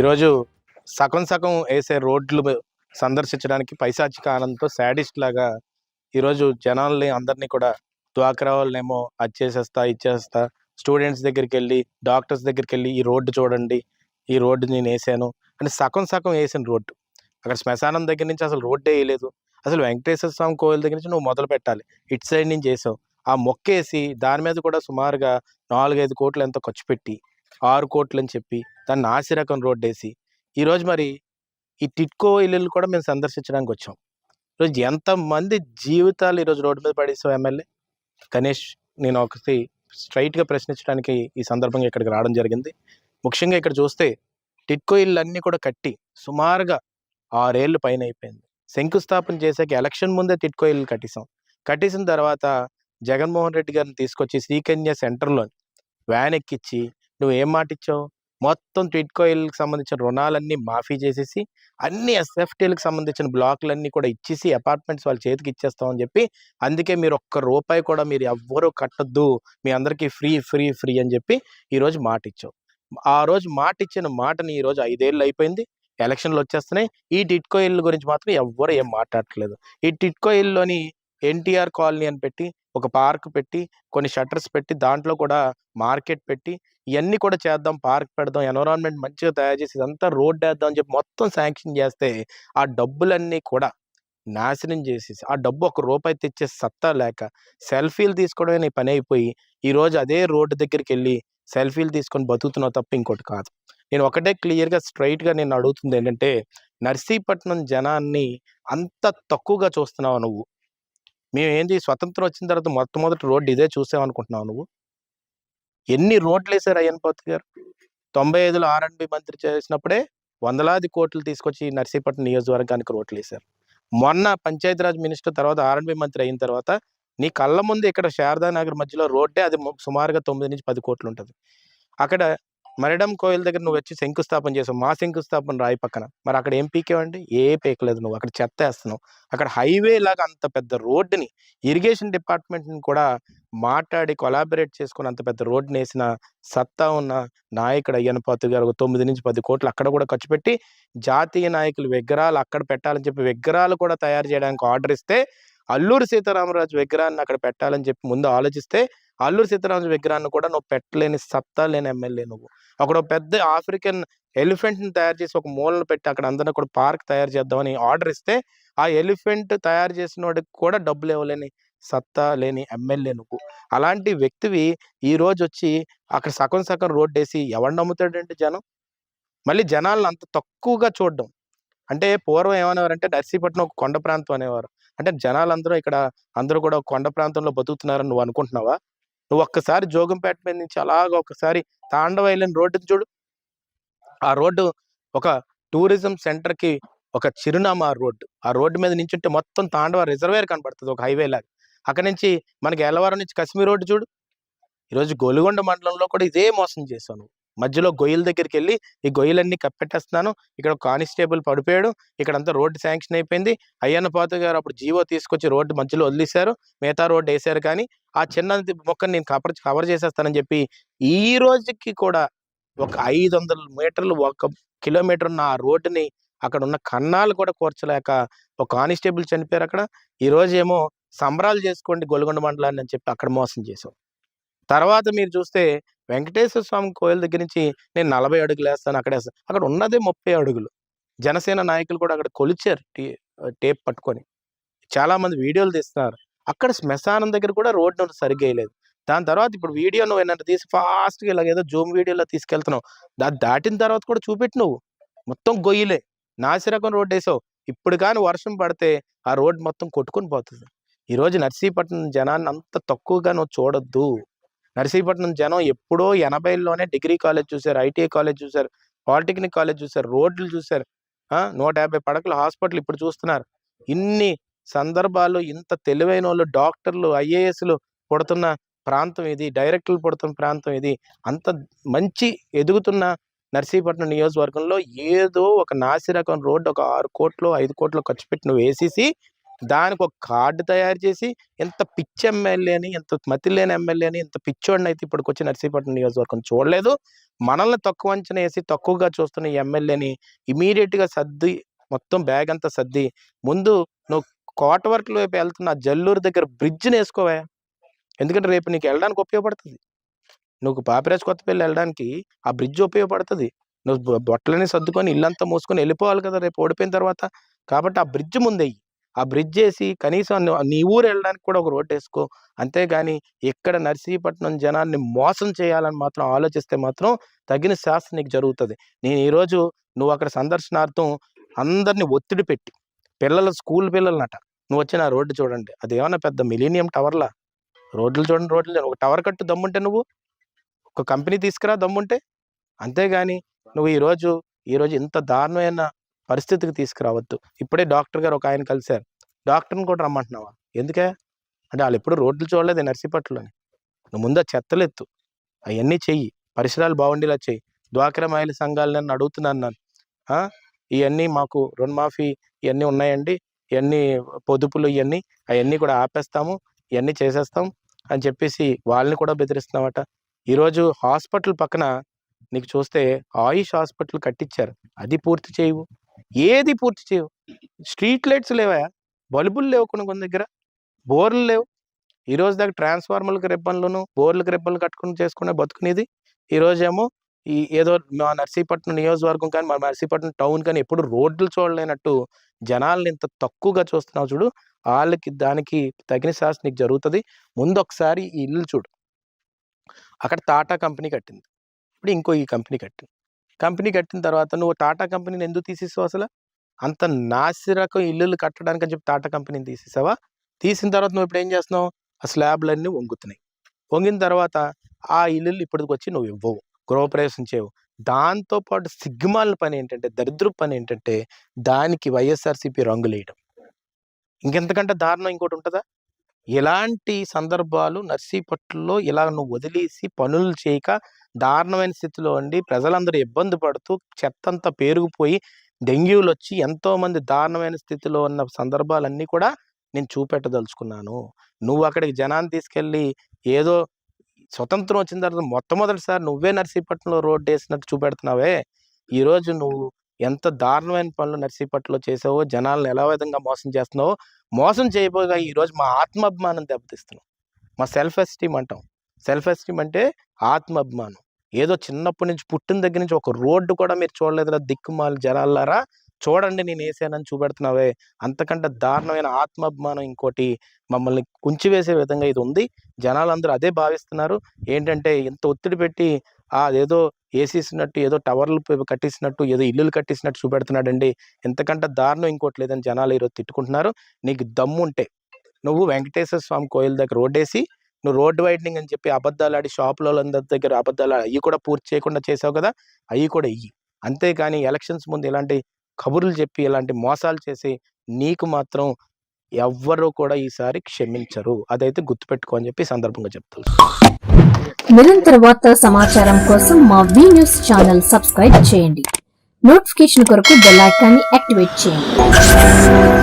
ఈరోజు సగం సగం వేసే రోడ్లు సందర్శించడానికి పైశాచిక ఆనందంతో శాడిస్ట్ లాగా ఈరోజు జనాల్ని అందరినీ కూడా డ్వాక్రా వాళ్ళనేమో అది చేసేస్తా ఇచ్చేస్తా, స్టూడెంట్స్ దగ్గరికి వెళ్ళి డాక్టర్స్ దగ్గరికి వెళ్ళి ఈ రోడ్డు చూడండి, ఈ రోడ్డు నేను వేసాను అంటే సగం సగం వేసిన రోడ్డు. అక్కడ శ్మశానం దగ్గర నుంచి అసలు రోడ్డే వేయలేదు. అసలు వెంకటేశ్వర స్వామి కోవిల దగ్గర నుంచి నువ్వు మొదలు పెట్టాలి, ఇటు సైడ్ నుంచి వేసావు. ఆ మొక్కేసి దాని మీద కూడా సుమారుగా 4-5 కోట్లు ఎంతో ఖర్చు పెట్టి 6 కోట్లు అని చెప్పి దాన్ని నాసిరకం రోడ్డు వేసి ఈరోజు మరి ఈ టిట్కో ఇల్లులు కూడా మేము సందర్శించడానికి వచ్చాం. ఈరోజు ఎంతమంది జీవితాలు ఈరోజు రోడ్డు మీద పడేసావు ఎమ్మెల్యే గణేష్. నేను ఒకటి స్ట్రైట్గా ప్రశ్నించడానికి ఈ సందర్భంగా ఇక్కడికి రావడం జరిగింది. ముఖ్యంగా ఇక్కడ చూస్తే టిట్కో ఇల్లు అన్నీ కూడా కట్టి సుమారుగా 6 ఏళ్ళు పైన అయిపోయింది. శంకుస్థాపన చేసాక ఎలక్షన్ ముందే టిట్కో ఇల్లు కట్టేసిన తర్వాత జగన్మోహన్ రెడ్డి గారిని తీసుకొచ్చి శ్రీకన్య సెంటర్లో వ్యాన్ ఎక్కిచ్చి నువ్వు ఏం మాట ఇచ్చావు, మొత్తం టిట్కో ఇళ్ళకి సంబంధించిన రుణాలన్నీ మాఫీ చేసేసి అన్ని ఎస్ఎఫ్టీలకు సంబంధించిన బ్లాకులన్నీ కూడా ఇచ్చేసి అపార్ట్మెంట్స్ వాళ్ళ చేతికి ఇచ్చేస్తామని చెప్పి, అందుకే మీరు ఒక్క రూపాయి కూడా మీరు ఎవ్వరూ కట్టద్దు, మీ అందరికీ ఫ్రీ ఫ్రీ ఫ్రీ అని చెప్పి ఈరోజు మాట ఇచ్చావు. ఆ రోజు మాట ఇచ్చిన మాటని ఈరోజు 5 ఏళ్ళు అయిపోయింది, ఎలక్షన్లు వచ్చేస్తున్నాయి. ఈ టిట్కో ఇల్లు గురించి మాత్రం ఎవ్వరు ఏం మాట్లాడట్లేదు. ఈ టిట్కో ఇల్లులోని ఎన్టీఆర్ కాలనీ అని పెట్టి ఒక పార్క్ పెట్టి కొన్ని షట్టర్స్ పెట్టి దాంట్లో కూడా మార్కెట్ పెట్టి ఇవన్నీ కూడా చేద్దాం, పార్క్ పెడదాం, ఎన్విరాన్మెంట్ మంచిగా తయారు చేసి ఇదంతా రోడ్డు వేద్దాం అని చెప్పి మొత్తం శాంక్షన్ చేస్తే ఆ డబ్బులన్నీ కూడా నాశనం చేసేసి ఆ డబ్బు ₹1 తెచ్చే సత్తా లేక సెల్ఫీలు తీసుకోవడమే నీ పని అయిపోయి ఈరోజు అదే రోడ్డు దగ్గరికి వెళ్ళి సెల్ఫీలు తీసుకొని బతుకుతున్నావు తప్ప ఇంకోటి కాదు. నేను ఒకటే క్లియర్గా స్ట్రైట్గా నేను అడుగుతుంది ఏంటంటే, నర్సీపట్నం జనాన్ని అంత తక్కువగా చూస్తున్నావు నువ్వు. మేమేంటి స్వతంత్రం వచ్చిన తర్వాత మొట్టమొదటి రోడ్డు ఇదే చూసామనుకుంటున్నావు నువ్వు? ఎన్ని రోడ్లు వేశారు అయ్యన్నపాత్రి గారు? 95లో ఆర్ఎండ్బి మంత్రి చేసినప్పుడే వందలాది కోట్లు తీసుకొచ్చి నర్సీపట్నం నియోజకవర్గానికి రోడ్లు వేశారు. మొన్న పంచాయతీరాజ్ మినిస్టర్ తర్వాత ఆర్ఎండ్బి మంత్రి అయిన తర్వాత నీ కళ్ళ ముందు ఇక్కడ శారదానగర్ మధ్యలో రోడ్డే అది సుమారుగా 9-10 కోట్లు ఉంటుంది. అక్కడ మరిడం కోయిల్ దగ్గర నువ్వు వచ్చి శంకుస్థాపన చేసావు, మా శంకుస్థాపన రాయి పక్కన. మరి అక్కడ ఏం పీకేవండి? ఏ పీకలేదు నువ్వు, అక్కడ చెత్త వేస్తున్నావు. అక్కడ హైవే లాగా అంత పెద్ద రోడ్డుని ఇరిగేషన్ డిపార్ట్మెంట్ని కూడా మాట్లాడి కొలాబరేట్ చేసుకుని అంత పెద్ద రోడ్డుని వేసిన సత్తా ఉన్న నాయకుడు అయ్యన్నపాత్రి గారు 9-10 కోట్లు అక్కడ కూడా ఖర్చు పెట్టి జాతీయ నాయకులు విగ్రహాలు అక్కడ పెట్టాలని చెప్పి విగ్రహాలు కూడా తయారు చేయడానికి ఆర్డర్ ఇస్తే, అల్లూరి సీతారామరాజు విగ్రహాన్ని అక్కడ పెట్టాలని చెప్పి ముందు ఆలోచిస్తే అల్లూరి సీతారామరాజు విగ్రహాన్ని కూడా నువ్వు పెట్టలేని సత్తా లేని ఎమ్మెల్యే నువ్వు. అక్కడ పెద్ద ఆఫ్రికన్ ఎలిఫెంట్ని తయారు చేసి ఒక మూలను పెట్టి అక్కడ అందరినీ కూడా పార్క్ తయారు చేద్దామని ఆర్డర్ ఇస్తే ఆ ఎలిఫెంట్ తయారు చేసిన వాడికి కూడా డబ్బులు ఇవ్వలేని సత్తా లేని ఎమ్మెల్యే నువ్వు. అలాంటి వ్యక్తివి ఈరోజు వచ్చి అక్కడ సగం సగం రోడ్డు వేసి ఎవరు నమ్ముతాడంటే జనం? మళ్ళీ జనాలను అంత తక్కువగా చూడడం అంటే, పూర్వం ఏమనేవారంటే నర్సీపట్నం ఒక కొండ ప్రాంతం అనేవారు. అంటే జనాలందరూ ఇక్కడ అందరూ కూడా కొండ ప్రాంతంలో బతుకుతున్నారని నువ్వు అనుకుంటున్నావా? నువ్వు ఒక్కసారి జోగంపేట మీద నుంచి అలాగ ఒకసారి తాండవ ఐలాండ్ రోడ్డుని చూడు. ఆ రోడ్డు ఒక టూరిజం సెంటర్కి ఒక చిరునామా. ఆ రోడ్డు మీద నించుంటే మొత్తం తాండవ రిజర్వేర్ కనపడుతుంది ఒక హైవే లాగా. అక్కడి నుంచి మనకి ఎల్లవరం నుంచి కశ్మీర్ రోడ్డు చూడు. ఈరోజు గొలుగొండ మండలంలో కూడా ఇదే మోసం చేశావు నువ్వు. మధ్యలో గొయ్యల దగ్గరికి వెళ్ళి ఈ గొయ్యలన్నీ కప్పెట్టేస్తున్నాను, ఇక్కడ కానిస్టేబుల్ పడిపోయాడు, ఇక్కడంతా రోడ్డు శాంక్షన్ అయిపోయింది. అయ్యన్నపాత్రి గారు అప్పుడు జీవో తీసుకొచ్చి రోడ్డు మధ్యలో వదిలేశారు, మిగతా రోడ్డు వేశారు. కానీ ఆ చిన్న మొక్కని నేను కవర్ చేసేస్తానని చెప్పి ఈ రోజుకి కూడా ఒక 500 మీటర్లు 1 కిలోమీటర్ ఉన్న ఆ రోడ్డుని అక్కడ ఉన్న కన్నాలు కూడా కూర్చలేక ఒక కానిస్టేబుల్ చనిపోయారు అక్కడ. ఈరోజు ఏమో సంబరాలు చేసుకోండి గొలుగొండ మండలాన్ని అని చెప్పి అక్కడ మోసం చేశావు. తర్వాత మీరు చూస్తే వెంకటేశ్వర స్వామి కోయిల దగ్గర నుంచి నేను 40 అడుగులు వేస్తాను, అక్కడ ఉన్నదే 30 అడుగులు. జనసేన నాయకులు కూడా అక్కడ కొలిచారు టేప్ పట్టుకొని. చాలా మంది వీడియోలు తీస్తున్నారు. అక్కడ శ్మశానం దగ్గర కూడా రోడ్డు సరిగ్గా వేయలేదు. దాని తర్వాత ఇప్పుడు వీడియో నువ్వు ఏంటంటే తీసి ఫాస్ట్గా ఇలాగ ఏదో జూమ్ వీడియోలో తీసుకెళ్తున్నావు. దాటిన తర్వాత కూడా చూపెట్టు నువ్వు. మొత్తం గొయ్యిలే, నాసిరకం రోడ్డు వేసావు. ఇప్పుడు కానీ వర్షం పడితే ఆ రోడ్డు మొత్తం కొట్టుకొని పోతుంది. ఈరోజు నర్సీపట్నం జనాన్ని అంత తక్కువగా నువ్వు చూడొద్దు. నర్సీపట్నం జనం ఎప్పుడో 80లోనే డిగ్రీ కాలేజ్ చూశారు, ఐటీఐ కాలేజ్ చూశారు, పాలిటెక్నిక్ కాలేజ్ చూశారు, రోడ్లు చూశారు, 150 పడకల హాస్పిటల్ ఇప్పుడు చూస్తున్నారు. ఇన్ని సందర్భాలు ఇంత తెలివైన వాళ్ళు డాక్టర్లు ఐఏఎస్లు పుడుతున్న ప్రాంతం ఇది, డైరెక్టర్లు పుడుతున్న ప్రాంతం ఇది. అంత మంచి ఎదుగుతున్న నర్సీపట్నం నియోజకవర్గంలో ఏదో ఒక నాసిరకం రోడ్డు ఒక 6 కోట్లు 5 కోట్లు ఖర్చు పెట్టి నువ్వు వేసేసి దానికి ఒక కార్డు తయారు చేసి ఎంత పిచ్చి ఎమ్మెల్యేని, ఎంత మతి లేని ఎమ్మెల్యేని, ఎంత పిచ్చోడినైతే ఇప్పటికొచ్చి నర్సీపట్నం నియోజకవర్గం చూడలేదు. మనల్ని తక్కువ అంచనా వేసి తక్కువగా చూస్తున్న ఈ ఎమ్మెల్యేని ఇమీడియట్‌గా సర్ది మొత్తం బ్యాగ్ అంతా సర్ది ముందు నువ్వు కోట వర్కుల వైపు వెళ్తున్న ఆ జల్లూరు దగ్గర బ్రిడ్జ్‌నేసుకోవే. ఎందుకంటే రేపు నీకు వెళ్ళడానికి ఉపయోగపడుతది. నువ్వు పాపిరాజు కొత్తపల్లి వెళ్ళడానికి ఆ బ్రిడ్జ్ ఉపయోగపడుతది. నువ్వు బొట్టలన్నీ సర్దుకొని ఇల్లంతా మూసుకొని వెళ్ళిపోవాలి కదా రేపు ఓడిపోయిన తర్వాత. కాబట్టి ఆ బ్రిడ్జ్ ముందెయ్యి. ఆ బ్రిడ్జ్ ఏసి కనీసం నీ ఊరు వెళ్ళడానికి కూడా ఒక రోడ్డేసుకో. అంతేగాని ఇక్కడ నర్సీపట్నం జనాన్ని మోసం చేయాలని మాత్రం ఆలోచిస్తే మాత్రం తగిన శాస్తి నీకు జరుగుతది. నేను ఈరోజు నువ్వు అక్కడ సందర్శనార్థం అందరిని ఒత్తిడి పెట్టి, పిల్లలు స్కూల్ పిల్లలనట. నువ్వొచ్చి నా రోడ్డు చూడండి. అదేమన్నా పెద్ద మిలీనియం టవర్‌లా? రోడ్లు చూడండి రోడ్లు. ఒక టవర్ కట్టు దమ్ముంటే నువ్వు. ఒక కంపెనీ తీసుకురా దమ్ముంటే. అంతేగాని నువ్వు ఈరోజు ఇంత దారుణమైన పరిస్థితికి తీసుకురావద్దు. ఇప్పుడే డాక్టర్ గారు ఒకాయన కలిసారు. డాక్టర్‌ని కూడా రమ్మంటున్నావా? ఎందుకే? అంటే ఆళ్ళెప్పుడు రోడ్లు చూడలేదే నర్సీపట్నంలోని. నువ్వు ముందు ఆ చెత్తలెత్తు. అయన్నీ చెయ్యి. పరిసరాలు బాగుండేలా చెయ్యి. డ్వాక్రా మహిళా సంఘాలు నన్ను అడుగుతున్నాను నన్ను. ఆ! ఇయన్నీ మాకు రుణమాఫీ ఇయన్నీ ఉన్నాయండి. ఇయన్నీ పొదుపులు ఇయన్నీ అయన్నీ కూడా ఆపేస్తాము. ఇయన్నీ చేసేస్తాం అని చెప్పేసి వాళ్ళని కూడా బెదిరిస్తున్నావట. ఈరోజు హాస్పిటల్ పక్కన నీకు చూస్తే ఆయుష్ హాస్పిటల్ కట్టించారు. అది పూర్తి చేయవు. ఏది పూర్తి చేయవు. స్ట్రీట్ లైట్స్ లేవా? బల్బులు లేవు కొన్ని దగ్గర. బోర్లు లేవు. ఈరోజు దాకా ట్రాన్స్‌ఫార్మర్‌లకు రిబ్బన్‌లును, బోర్లకు రిబ్బన్‌లు కట్టుకొని చేసుకునే బతుకునిది. ఈరోజేమో ఏదో మా నర్సీపట్నం నియోజకవర్గం కానీ, మా నర్సీపట్నం టౌన్ కానీ ఎప్పుడు రోడ్లు చూడలేనట్టు జనాల్ని ఇంత తక్కువగా చూస్తున్నావు చూడు. దానికి తగిన శాస్తి నీకు జరుగుతది. ముందొకసారి ఈ ఇల్లు చూడు. అక్కడ టాటా కంపెనీ కట్టింది. ఇప్పుడు ఇంకో ఈ కంపెనీ కట్టింది. కంపెనీ కట్టిన తర్వాత నువ్వు టాటా కంపెనీని ఎందుకు తీసేసావు అసల? అంత నాసిరకం ఇల్లులు కట్టడానికని చెప్పి టాటా కంపెనీని తీసేసావా? తీసిన తర్వాత నువ్వు ఇప్పుడేం చేస్తున్నావు? ఆ స్లాబ్‌లన్నీ వంగుతున్నాయి. వంగిన తర్వాత ఆ ఇల్లులు ఇప్పటికొచ్చి నువ్వు ఇవ్వవు. గృహప్రవేశం చేయవు. దాంతో పాటు సిగ్గుమాలిన పనేంటంటే, దరిద్రపు పనేంటంటే దానికి వైఎస్ఆర్‌సీపీ రంగులేయడం. ఇంకెంతకంటే దారుణం ఇంకోటుంటదా? ఇలాంటి సందర్భాలు నర్సీపట్నంలో ఇలా నువ్వు వదిలేసి పనులు చేయక దారుణమైన స్థితిలో ఉండి ప్రజలందరూ ఇబ్బంది పడుతూ చెత్తంతా పేరుకుపోయి డెంగ్యూలొచ్చి ఎంతోమంది దారుణమైన స్థితిలో ఉన్న సందర్భాలన్నీ కూడా నేను చూపెట్టదలుచుకున్నాను. నువ్వు అక్కడికి జనాన్ని తీసుకెళ్ళి ఏదో స్వతంత్రం వచ్చిన తర్వాత మొట్టమొదటిసారి నువ్వే నర్సీపట్నంలో రోడ్డేసినట్టు చూపెడుతున్నావే. ఈరోజు నువ్వు ఎంత దారుణమైన పనులు నర్సీపట్నంలో చేసావో, జనాలను ఎలా విధంగా మోసం చేస్తున్నావో, మోసం చేయబోగా ఈరోజు మా ఆత్మాభిమానం దెబ్బతీస్తున్నావు. మా సెల్ఫ్ ఎస్టీమ్ అంటాం. సెల్ఫ్ ఎస్టీమ్ అంటే ఆత్మాభిమానం. ఏదో చిన్నప్పటి నుంచి పుట్టిన దగ్గర నుంచి ఒక రోడ్డు కూడా మీరు చూడలేదురా దిక్కుమాలిన జనాల్లారా, చూడండి నేనేసానని చూపెడుతున్నావే. అంతకంటే దారుణమైన ఆత్మాభిమానం ఇంకోటి మమ్మల్ని కుంచివేసే విధంగా ఇది ఉంది. జనాలందరూ అదే భావిస్తున్నారు. ఏంటంటే ఇంత ఒత్తిడి పెట్టి అదేదో ఏసేసినట్టు, ఏదో టవర్లు కట్టేసినట్టు, ఏదో ఇల్లులు కట్టేసినట్టు చూపెడుతున్నాడండి. ఇంతకంటే దారుణం ఇంకోటి లేదని జనాలు ఈరోజు తిట్టుకుంటున్నారు. నీకు దమ్ముంటే నువ్వు వెంకటేశ్వర స్వామి కోయిల్ దగ్గర రోడ్డేసి, నువ్వు రోడ్ వైడనింగ్ అని చెప్పి అబద్ధాలాడి షాపులోళ్ళందరి దగ్గర అబద్ధాలు అయ్యి కూడా పూర్తి చేయకుండా చేసావు కదా! అయ్యి కూడా ఇయ్యి. అంతేగాని ఎలక్షన్స్ ముందు ఇలాంటి కబుర్లు చెప్పి, ఇలాంటి మోసాలు చేసి నీకు మాత్రం ఎవ్వరు కూడా ఈసారి క్షమించరు. అదైతే గుర్తుపెట్టుకో అని చెప్పి ఈ సందర్భంగా చెప్తాను. నిరంతర వార్తా సమాచారం కోసం మా వి న్యూస్ ఛానల్ సబ్స్క్రైబ్ చేయండి. నోటిఫికేషన్ కొరకు బెల్ ఐకాన్ని యాక్టివేట్ చేయండి.